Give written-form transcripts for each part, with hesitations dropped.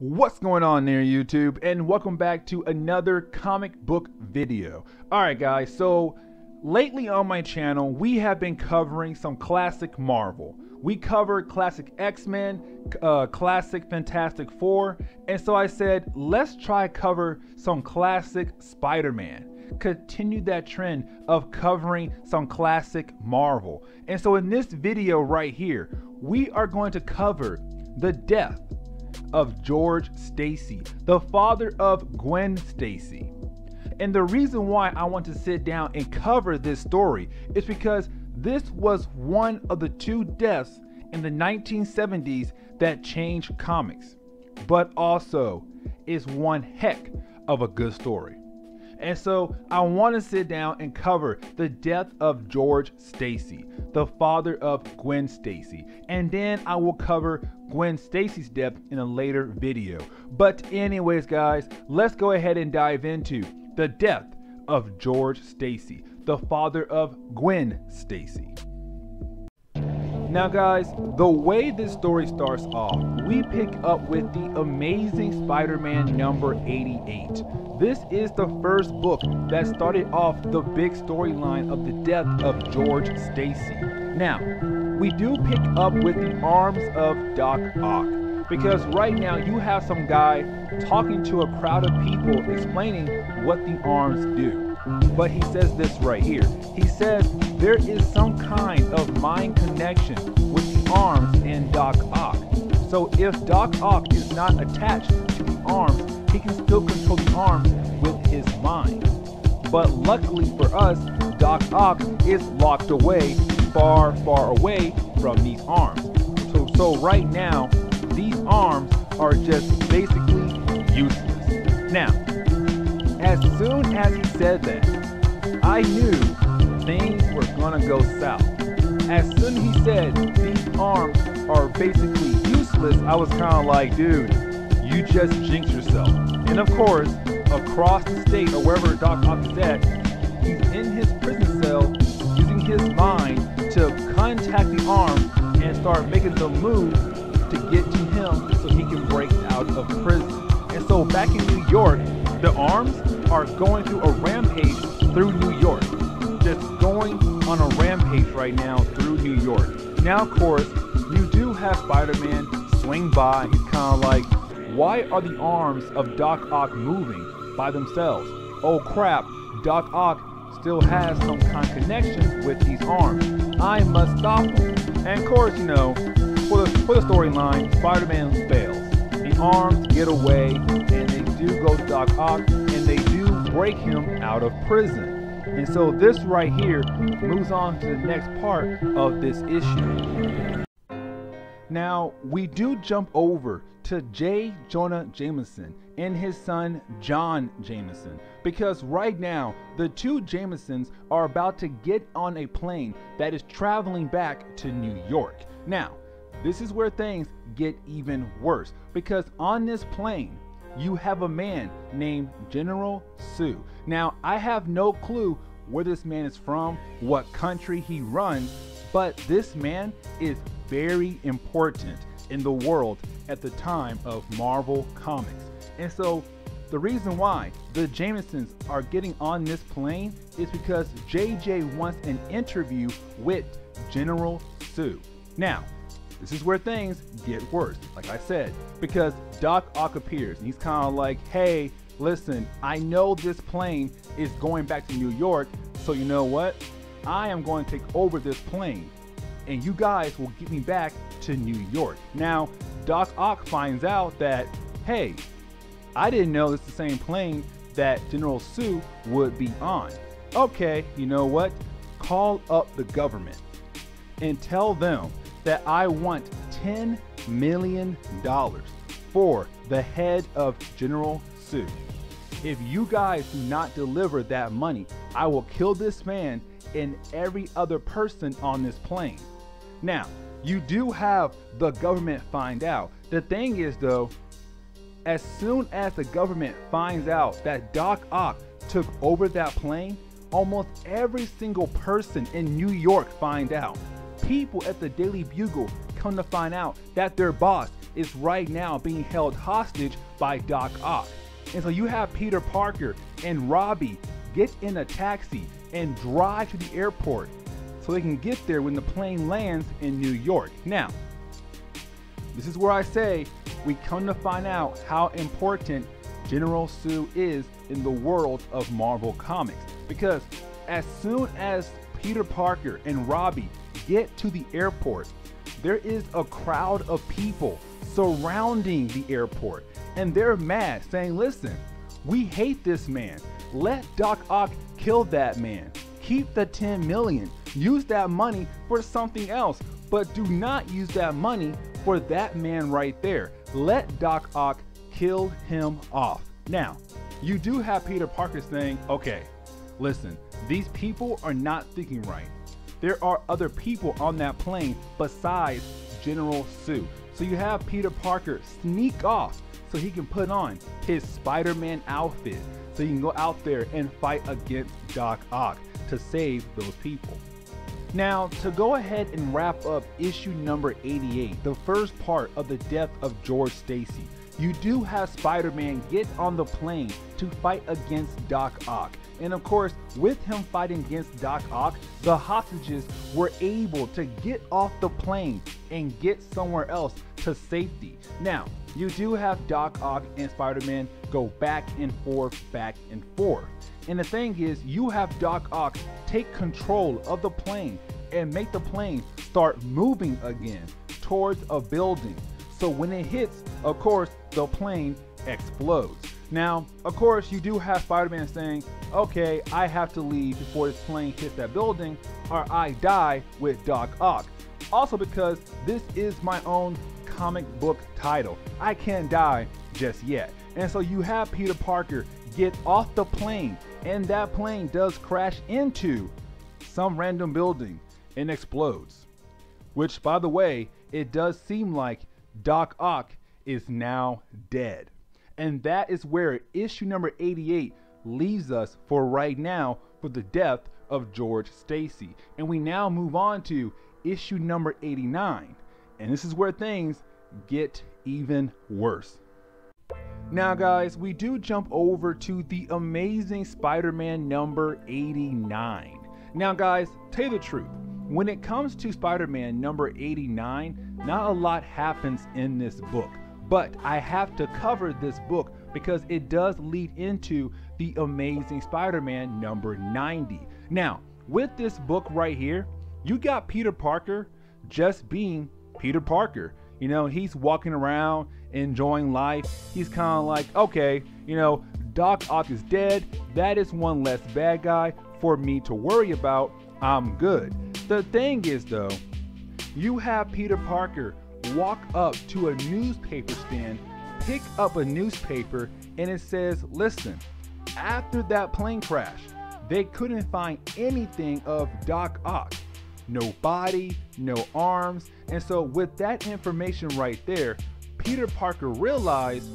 What's going on there, YouTube, and welcome back to another comic book video. Alright guys, so lately on my channel we have been covering some classic Marvel. We covered classic X-Men, classic Fantastic Four, and so I said let's try cover some classic Spider-Man. Continue that trend of covering some classic Marvel. And so in this video right here, we are going to cover the death of George Stacy, the father of Gwen Stacy. And the reason why I want to sit down and cover this story is because this was one of the two deaths in the 1970s that changed comics, but also is one heck of a good story. And so I want to sit down and cover the death of George Stacy, the father of Gwen Stacy, and then I will cover Gwen Stacy's death in a later video. But anyways guys, let's go ahead and dive into the death of George Stacy, the father of Gwen Stacy. Now guys, the way this story starts off, we pick up with the Amazing Spider-Man number 88. This is the first book that started off the big storyline of the death of George Stacy. Now, we do pick up with the arms of Doc Ock, because right now you have some guy talking to a crowd of people explaining what the arms do. But he says this right here. He says there is some kind of mind connection with the arms and Doc Ock. So if Doc Ock is not attached to the arms, he can still control the arms with his mind. But luckily for us, Doc Ock is locked away, far away from these arms. So right now, these arms are just basically useless. Now, as soon as he said that, I knew things were gonna go south. As soon as he said these arms are basically useless, I was kind of like, dude, you just jinxed yourself. And of course, across the state or wherever Doc Ock is at, he's in his prison cell using his mind to contact the arms and start making the move to get to him so he can break out of prison. And so back in New York, the arms are going through a rampage through New York. Just going on a rampage right now through New York. Now, of course, you do have Spider-Man swing by. He's kind of like, why are the arms of Doc Ock moving by themselves? Oh crap, Doc Ock still has some kind of connection with these arms. I must stop him. And of course, you know, for the storyline, Spider-Man fails. The arms get away, and they do go to Doc Ock, and they do break him out of prison. And so this right here moves on to the next part of this issue. Now, we do jump over to J. Jonah Jameson and his son John Jameson, because right now the two Jamesons are about to get on a plane that is traveling back to New York. Now, this is where things get even worse, because on this plane you have a man named General Sue. Now, I have no clue where this man is from, what country he runs, but this man is very important in the world at the time of Marvel Comics. And so the reason why the Jamesons are getting on this plane is because JJ wants an interview with General Sue. Now, this is where things get worse, like I said, because Doc Ock appears and he's kind of like, hey, listen, I know this plane is going back to New York, so you know what? I am going to take over this plane and you guys will get me back to New York. Now, Doc Ock finds out that, hey, I didn't know this is the same plane that General Sue would be on. Okay, you know what? Call up the government and tell them that I want $10 million for the head of General Sue. If you guys do not deliver that money, I will kill this man and every other person on this plane. Now, you do have the government find out. The thing is though, as soon as the government finds out that Doc Ock took over that plane, almost every single person in New York find out. People at the Daily Bugle come to find out that their boss is right now being held hostage by Doc Ock. And so you have Peter Parker and Robbie get in a taxi and drive to the airport so they can get there when the plane lands in New York. Now, this is where I say we come to find out how important General Sue is in the world of Marvel Comics. Because as soon as Peter Parker and Robbie get to the airport, there is a crowd of people surrounding the airport, and they're mad, saying, listen, we hate this man. Let Doc Ock kill that man. Keep the 10 million. Use that money for something else, but do not use that money for that man right there. Let Doc Ock kill him off. Now, you do have Peter Parker saying, okay, listen, these people are not thinking right. There are other people on that plane besides General Sue. So you have Peter Parker sneak off so he can put on his Spider-Man outfit so he can go out there and fight against Doc Ock to save those people. Now, to go ahead and wrap up issue number 88, the first part of the death of George Stacy, you do have Spider-Man get on the plane to fight against Doc Ock. And of course, with him fighting against Doc Ock, the hostages were able to get off the plane and get somewhere else to safety. Now, you do have Doc Ock and Spider-Man go back and forth, back and forth. And the thing is, you have Doc Ock take control of the plane and make the plane start moving again towards a building. So when it hits, of course, the plane explodes. Now, of course, you do have Spider-Man saying, okay, I have to leave before this plane hits that building or I die with Doc Ock. Also because this is my own comic book title. I can't die just yet. And so you have Peter Parker get off the plane, and that plane does crash into some random building and explodes. Which, by the way, it does seem like Doc Ock is now dead. And that is where issue number 88 leaves us for right now for the death of George Stacy. And we now move on to issue number 89. And this is where things get even worse. Now guys, we do jump over to the Amazing Spider-Man number 89. Now guys, tell you the truth, when it comes to Spider-Man number 89, not a lot happens in this book. But I have to cover this book because it does lead into the Amazing Spider-Man number 90. Now, with this book right here, you got Peter Parker just being Peter Parker. You know, he's walking around, enjoying life. He's kind of like, okay, you know, Doc Ock is dead. That is one less bad guy for me to worry about. I'm good. The thing is, though, you have Peter Parker walk up to a newspaper stand, pick up a newspaper, and it says, listen, after that plane crash, they couldn't find anything of Doc Ock. No body, no arms. And so with that information right there, Peter Parker realized,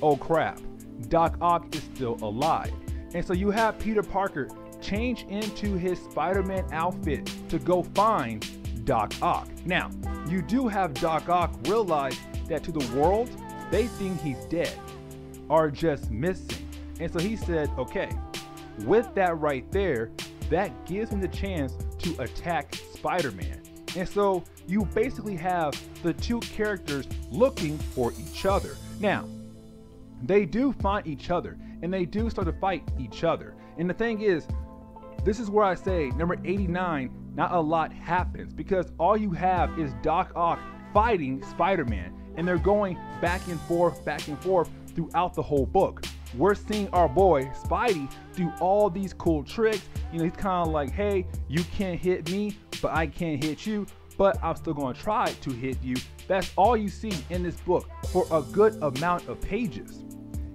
oh crap, Doc Ock is still alive. And so you have Peter Parker change into his Spider-Man outfit to go find Doc Ock. Now, you do have Doc Ock realize that to the world, they think he's dead or just missing. And so he said, okay, with that right there, that gives him the chance to attack Spider-Man. And so you basically have the two characters looking for each other. Now, they do find each other and they do start to fight each other. And the thing is, this is where I say number 89, not a lot happens because all you have is Doc Ock fighting Spider-Man, and they're going back and forth throughout the whole book. We're seeing our boy Spidey do all these cool tricks. You know, he's kind of like, hey, you can't hit me, but I can't hit you, but I'm still going to try to hit you. That's all you see in this book for a good amount of pages.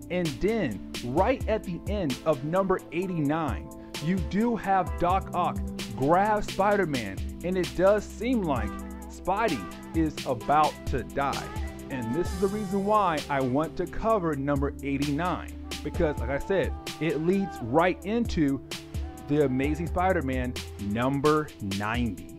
And then right at the end of number 89, you do have Doc Ock grab Spider-Man, and it does seem like Spidey is about to die. And this is the reason why I want to cover number 89, because like I said, it leads right into the Amazing Spider-Man number 90.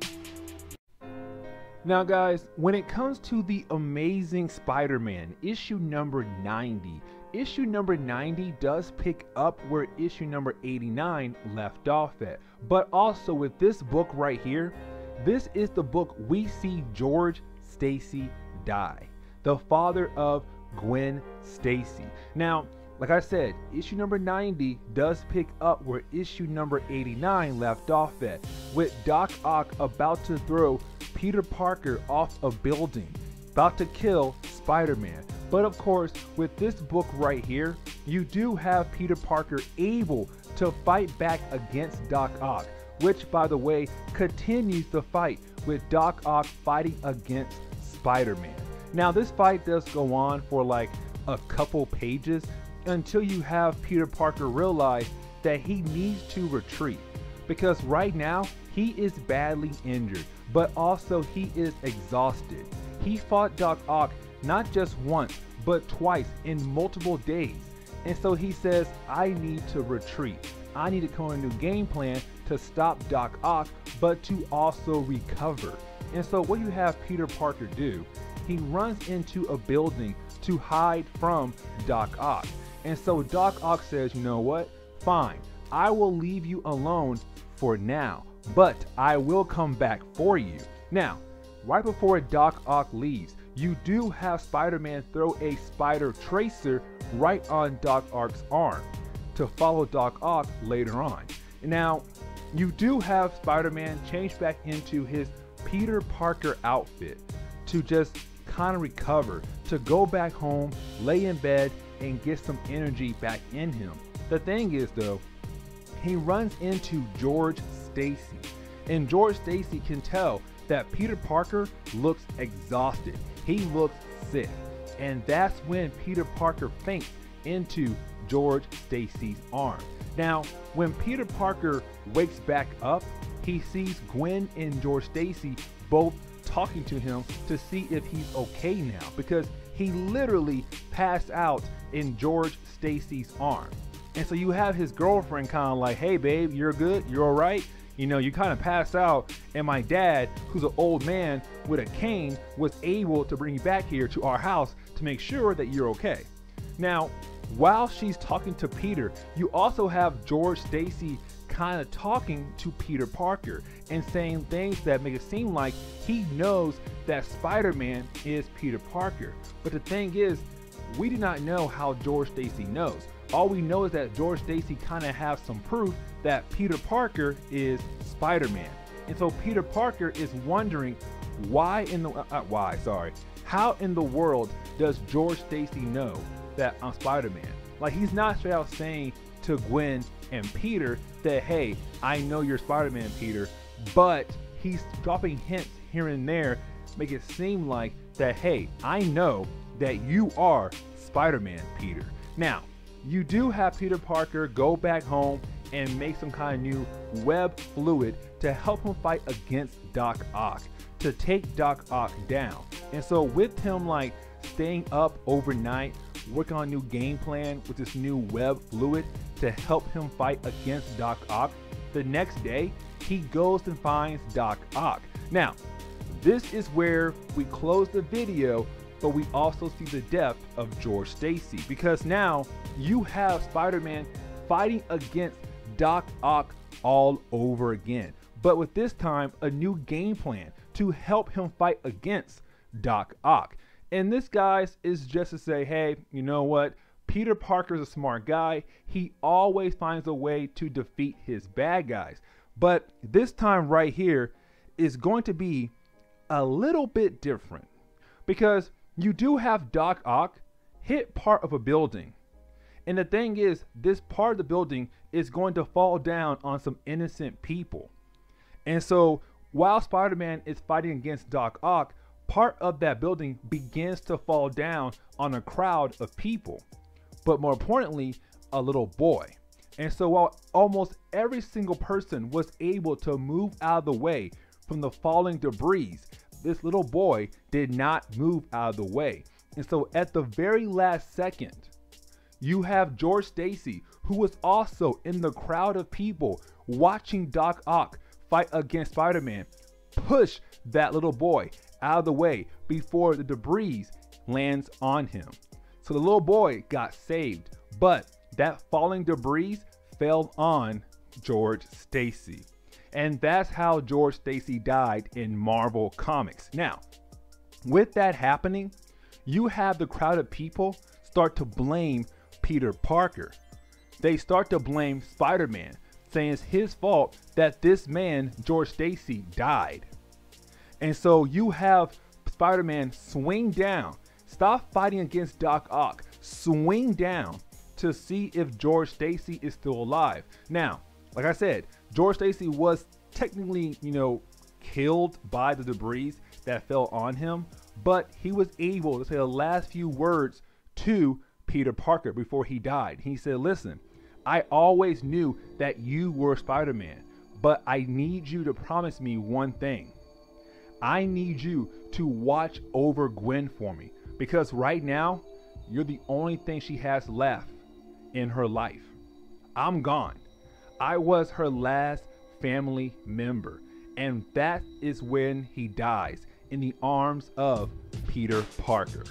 Now guys, when it comes to the Amazing Spider-Man issue number 90, issue number 90 does pick up where issue number 89 left off at. But also with this book right here, this is the book we see George Stacy die, the father of Gwen Stacy. Now, like I said, issue number 90 does pick up where issue number 89 left off at, with Doc Ock about to throw Peter Parker off a building, about to kill Spider-Man. But of course, with this book right here, you do have Peter Parker able to fight back against Doc Ock, which by the way, continues the fight with Doc Ock fighting against Spider-Man. Now this fight does go on for like a couple pages, until you have Peter Parker realize that he needs to retreat, because right now he is badly injured, but also he is exhausted. He fought Doc Ock not just once, but twice in multiple days. And so he says, I need to retreat. I need to come up with a new game plan to stop Doc Ock, but to also recover. And so what you have Peter Parker do, he runs into a building to hide from Doc Ock. And so Doc Ock says, you know what? Fine, I will leave you alone for now, but I will come back for you. Now, right before Doc Ock leaves, you do have Spider-Man throw a spider tracer right on Doc Ock's arm to follow Doc Ock later on. Now, you do have Spider-Man change back into his Peter Parker outfit to just kind of recover, to go back home, lay in bed, and get some energy back in him. The thing is though, he runs into George Stacy, and George Stacy can tell that Peter Parker looks exhausted. He looks sick, and that's when Peter Parker faints into George Stacy's arm. Now, when Peter Parker wakes back up, he sees Gwen and George Stacy both talking to him to see if he's okay now, because he literally passed out in George Stacy's arm. And so you have his girlfriend kind of like, hey babe, you're good, you're all right. You know, you kind of passed out, and my dad, who's an old man with a cane, was able to bring you back here to our house to make sure that you're okay. Now, while she's talking to Peter, you also have George Stacy kind of talking to Peter Parker and saying things that make it seem like he knows that Spider-Man is Peter Parker. But the thing is, we do not know how George Stacy knows. All we know is that George Stacy kind of has some proof that Peter Parker is Spider-Man. And so Peter Parker is wondering how in the world does George Stacy know that I'm Spider-Man? Like, he's not straight out saying to Gwen and Peter that, hey, I know you're Spider-Man, Peter, but he's dropping hints here and there, make it seem like that, hey, I know that you are Spider-Man, Peter. Now, you do have Peter Parker go back home and make some kind of new web fluid to help him fight against Doc Ock, to take Doc Ock down. And so with him like staying up overnight, working on a new game plan with this new web fluid to help him fight against Doc Ock, the next day he goes and finds Doc Ock. Now, this is where we close the video, but we also see the depth of George Stacy, because now you have Spider-Man fighting against Doc Ock all over again, but with this time a new game plan to help him fight against Doc Ock. And this, guys, is just to say, hey, you know what? Peter Parker's a smart guy. He always finds a way to defeat his bad guys. But this time right here is going to be a little bit different, because you do have Doc Ock hit part of a building. And the thing is, this part of the building is going to fall down on some innocent people. And so while Spider-Man is fighting against Doc Ock, part of that building begins to fall down on a crowd of people, but more importantly, a little boy. And so while almost every single person was able to move out of the way from the falling debris, this little boy did not move out of the way. And so at the very last second, you have George Stacy, who was also in the crowd of people watching Doc Ock fight against Spider-Man, push that little boy out of the way before the debris lands on him. So the little boy got saved, but that falling debris fell on George Stacy. And that's how George Stacy died in Marvel Comics. Now, with that happening, you have the crowd of people start to blame Peter Parker. They start to blame Spider-Man, saying it's his fault that this man, George Stacy, died. And so you have Spider-Man swing down, stop fighting against Doc Ock, swing down to see if George Stacy is still alive. Now, like I said, George Stacy was technically, killed by the debris that fell on him, but he was able to say the last few words to Peter Parker before he died. He said, listen, I always knew that you were Spider-Man, but I need you to promise me one thing. I need you to watch over Gwen for me, because right now, you're the only thing she has left in her life. I'm gone. I was her last family member. And that is when he dies, in the arms of Peter Parker.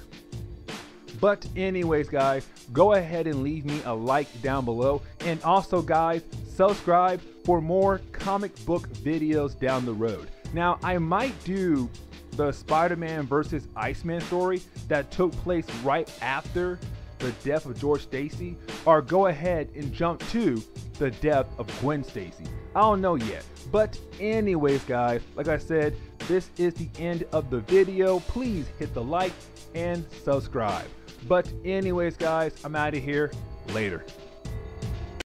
But anyways, guys, go ahead and leave me a like down below. And also, guys, subscribe for more comic book videos down the road. Now, I might do the Spider-Man versus Iceman story that took place right after the death of George Stacy, or go ahead and jump to the death of Gwen Stacy. I don't know yet. But anyways, guys, like I said, this is the end of the video. Please hit the like and subscribe. But anyways, guys, I'm out of here. Later.